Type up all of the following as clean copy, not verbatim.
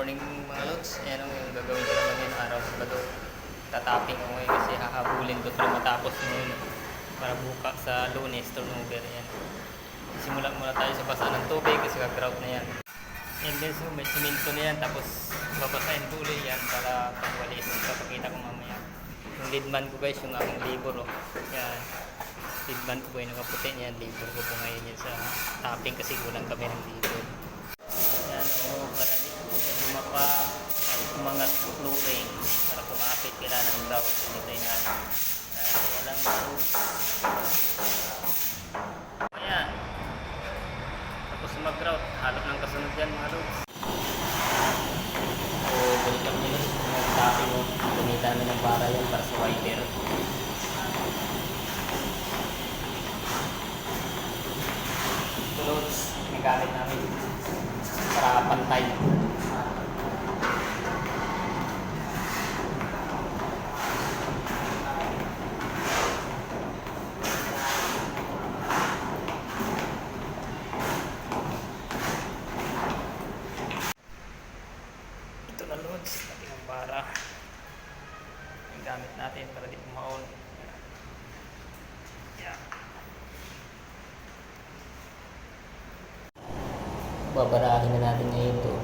morning mga lods. Ayan yung gagawin ko naman yun araw sa Sabado. Tatapping ako ngayon kasi hahabulin ko ito matapos ngayon para buka sa Lunes turnover. Ayan. Simula muna tayo sa basa ng tubig kasi kagrout na yan. And then so may simento na yan tapos babasahin ko ulit yan para pagwalis. Papakita ko mamaya. Yung leadman ko guys, yung aking labor. Oh. Yan. Leadman ko po yung nakaputi niyan. Labor ko po ngayon yan sa tapping kasi kulang kami ng labor. Yan o, para lumapa at umangat ng flooring para kumapit kailangan ng grout. Ito yung natin. Walang grout. Ayan. Tapos mag-grout. Halap ng kasunod yan mga lods. So, balik kami nila. Nag-tapping mo. Gumita namin ng para yan para sa wiper. Ito lods. Nagamit namin para pantay. Ito na lods, natin ang para yung gamit natin para di pumaon. Yeah. Babarahin na natin ngayon ito.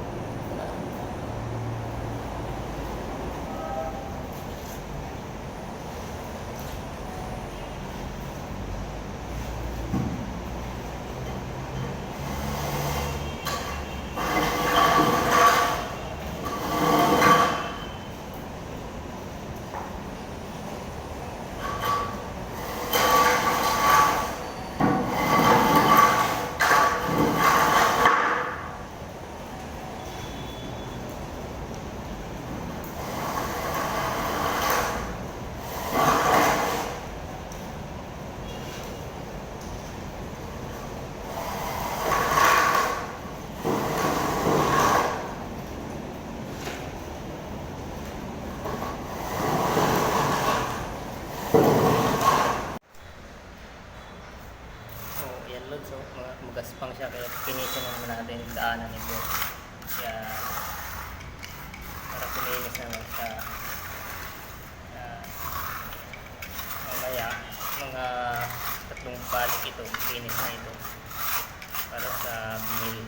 So, magaspang siya kaya pinisin naman natin yung daanan nito. Kaya para kuminis naman siya. Mamaya mga 3 balik ito, finish na ito para sa binil.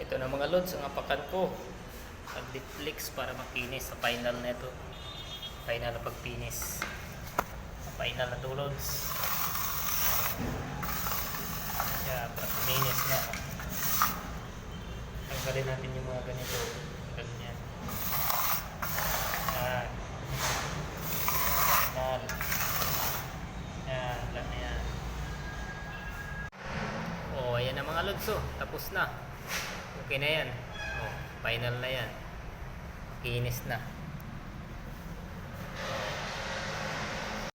Ito na mga lods ang apakan ko. Pag-deflex para makinis sa final na ito. Final na pag-finish. Final na 2 lods. Kaya para kuminis na. Tanggalin natin yung mga ganito. Ganyan. Yan. Yan. Yan. Lang na yan. O, ayan na mga lods. Tapos na. Okay na yan. O, final na yan. Kinis na.